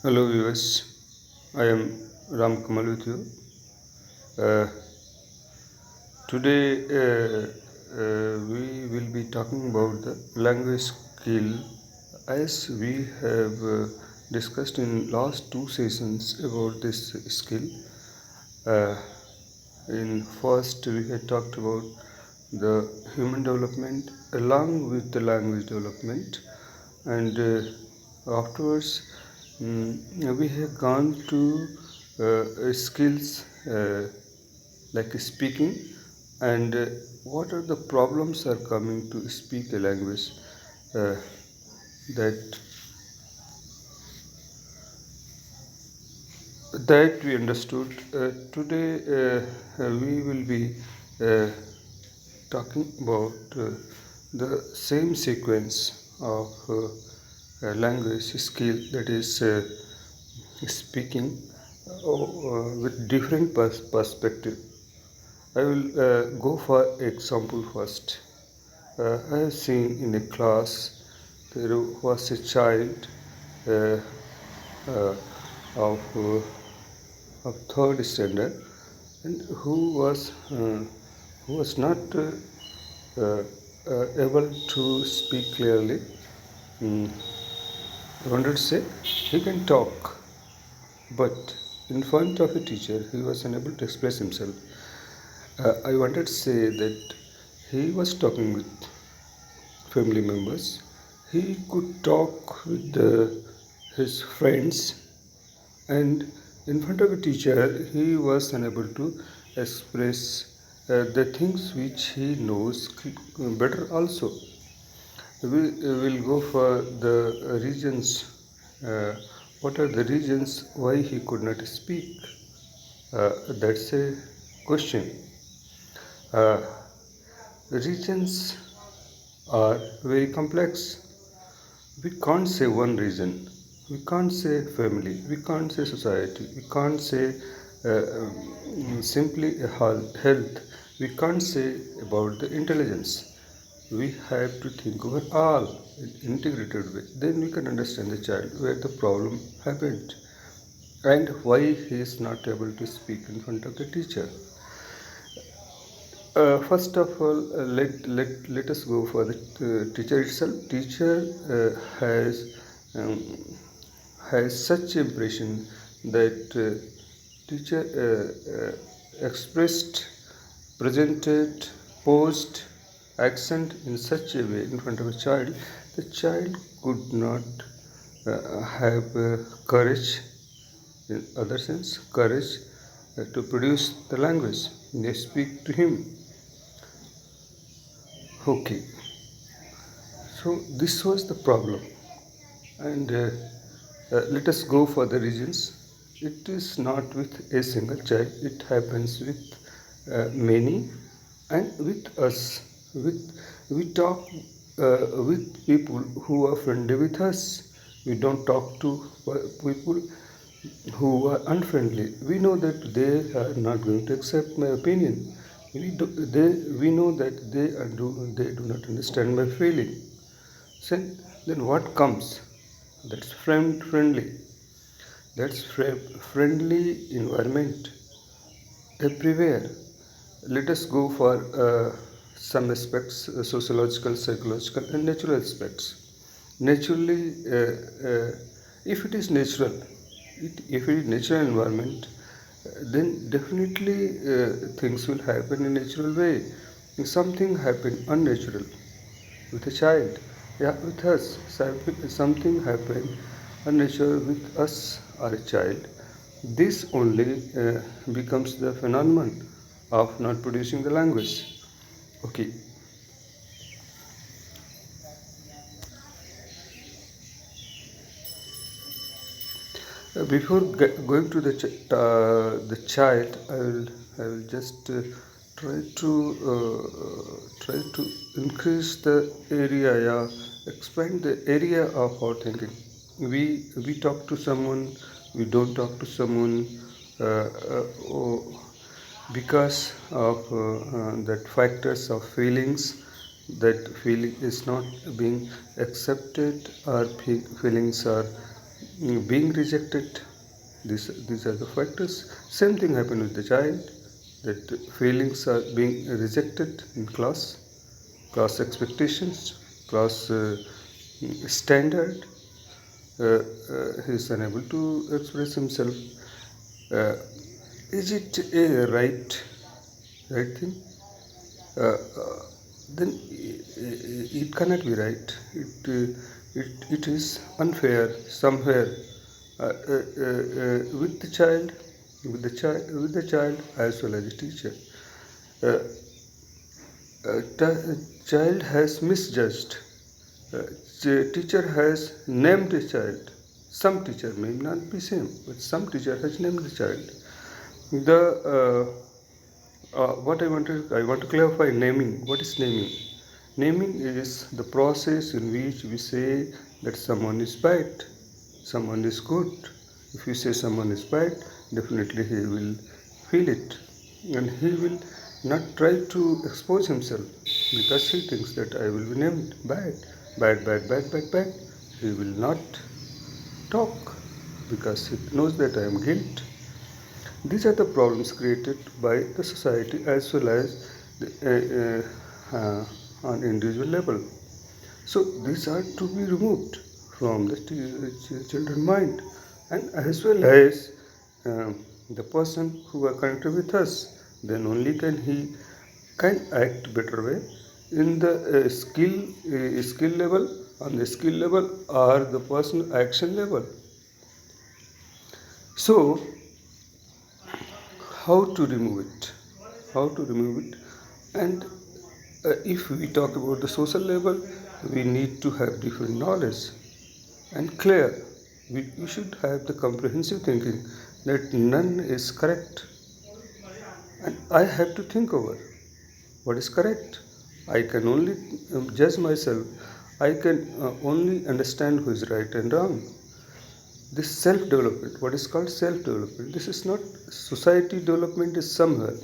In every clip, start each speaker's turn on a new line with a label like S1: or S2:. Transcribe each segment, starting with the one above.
S1: Hello viewers, I am Ramkamal with you. Uh, today we will be talking about the language skill as we have discussed in last two sessions about this skill. Uh, in first we had talked about the human development along with the language development, and afterwards we have gone to skills like speaking, and what are the problems are coming to speak a language uh, that that we understood. Today we will be uh, talking about the same sequence of language skill, that is speaking with different perspective. I will go for example first. I have seen in a class there was a child uh, uh, of third standard, and who was not uh, able to speak clearly. Mm, I wanted to say he can talk, but in front of a teacher he was unable to express himself. I wanted to say that he was talking with family members. He could talk with his friends, and in front of a teacher, he was unable to express the things which he knows better also. We will go for the reasons. Uh, what are the reasons why he could not speak? That's a question. Uh, Regions are very complex. We can't say one reason. We can't say family. We can't say society. We can't say simply health. We can't say about the intelligence. We have to think over all in integrated way. Then we can understand the child where the problem happened and why he is not able to speak in front of the teacher. First of all, let us go for the teacher itself. Teacher um, has such impression that teacher expressed, presented, posed accent in such a way in front of a child. The child could not have courage, in other sense courage, to produce the language. They speak to him. Okay, so this was the problem, and let us go for the reasons. It is not with a single child, it happens with many, and with us. We talk with people who are friendly with us. We don't talk to people who are unfriendly. We know that they are not going to accept my opinion. We know that they do not understand my feeling. So, then what comes? That's friendly. That's friendly environment everywhere. Let us go for some aspects, sociological, psychological, and natural aspects. Naturally, if it is natural, if it is natural environment, then definitely things will happen in a natural way. If something happen unnatural with a child, yeah, with us, something happen unnatural with us or a child, this only becomes the phenomenon of not producing the language. Okay. Before going to the child, I will just try to try to increase the area, yeah, expand the area of our thinking. We talk to someone, we don't talk to someone uh, uh, oh, because of that factors of feelings. That feeling is not being accepted, or feelings are being rejected. These are the factors. Same thing happened with the child, that feelings are being rejected in class expectations, class standard. He is unable to express himself. Uh, is it a right thing? Uh, uh, then it cannot be right. It is unfair somewhere with the child, with the child as well as the teacher. Uh, Child has misjudged. Teacher has named the child. Some teacher may not be same, but some teacher has named the child. The I want to clarify naming. What is naming? Naming is the process in which we say that someone is bad, someone is good. If you say someone is bad, definitely he will feel it, and he will not try to expose himself because he thinks that I will be named bad, bad. He will not talk because he knows that I am guilt. These are the problems created by the society as well as on individual level. So these are to be removed from the children mind, and as well as the person who are connected with us. Then only can act better way in the skill level, on the skill level or the personal action level. So how to remove it, and if we talk about the social level, we need to have different knowledge and clear. We should have the comprehensive thinking that none is correct, and I have to think over what is correct. I can only judge myself. I can only understand who is right and wrong. This self development, what is called self development, this is not society development, is somewhere.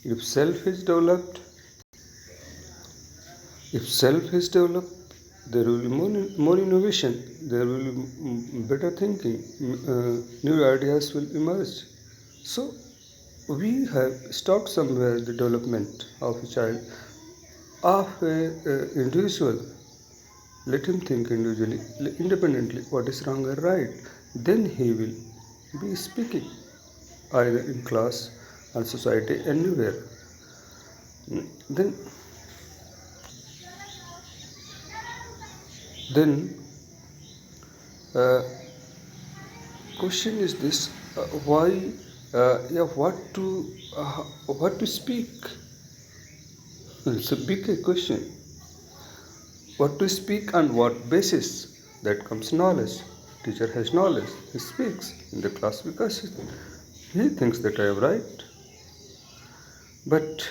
S1: If self is developed, there will be more innovation, there will be better thinking, new ideas will emerge. So we have stopped somewhere the development of a child, of a individual. Let him think individually, independently, what is wrong or right. Then he will be speaking either in class or society, anywhere. Then, then uh, question is this: why? What to speak? It's a big question. What to speak on what basis? That comes knowledge. Teacher has knowledge. He speaks in the class because he thinks that I am right. But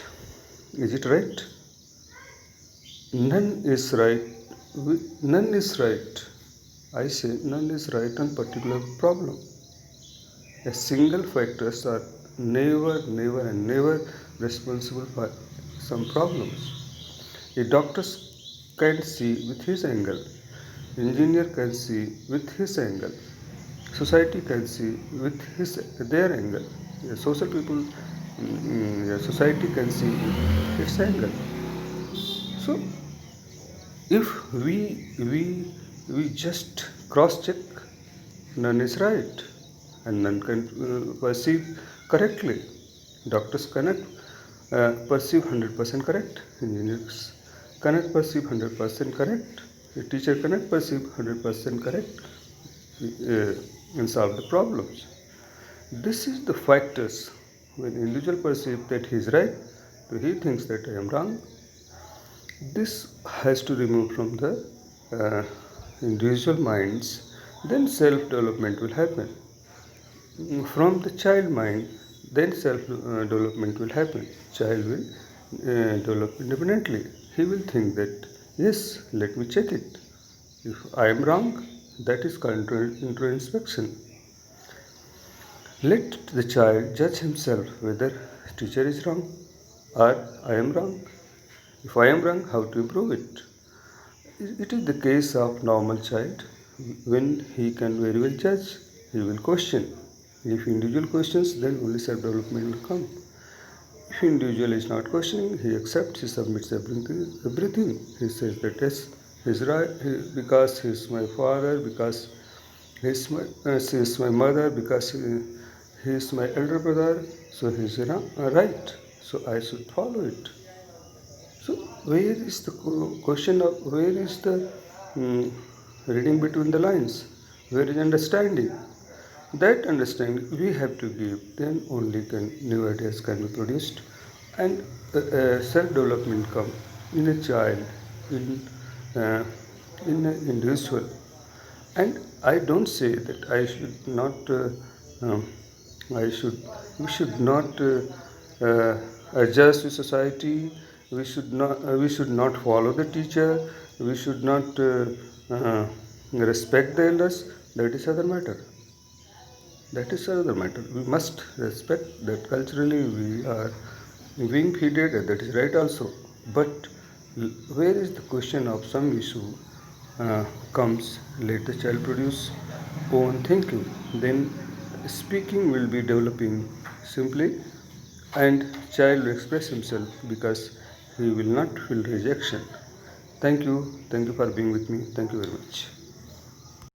S1: is it right? None is right. None is right. I say none is right on particular problem. A single factors are never responsible for some problems. A doctor can see with his angle. Engineer can see with his angle. Society can see with their angle. Social people, society can see with its angle. So if we just cross check, none is right and none can perceive correctly. Doctors cannot perceive 100% correct, engineers cannot perceive 100% correct, a teacher cannot perceive 100% correct and solve the problems. This is the factors. When individual perceives that he is right, so he thinks that I am wrong. This has to remove from the uh, individual minds. Then self development will happen. From the child mind, then self development will happen. Child will develop independently. He will think that yes, let me check it. If I am wrong, that is called introspection. Let the child judge himself whether teacher is wrong or I am wrong. If I am wrong, how to improve it? It is the case of normal child. when he can very well judge, he will question. If individual questions, then only self-development will come. If individual is not questioning, he accepts, he submits everything. He says that yes, he's right because he's my father, because she is my mother, because he is my elder brother, so he's right. So I should follow it. So where is the question of where is the mm, reading between the lines? Where is understanding? That understanding we have to give. Then only can new ideas can be produced, and self-development come in a child, in uh, in an individual. And I don't say that I should not. Um, I should. We should not adjust to society. We should not. We should not follow the teacher. We should not respect the elders. That is other matter. That is another matter. We must respect that culturally we are being feeded, and that is right also. But where is the question of some issue comes, let the child produce own thinking. Then speaking will be developing simply, and child will express himself because he will not feel rejection. Thank you. Thank you for being with me. Thank you very much.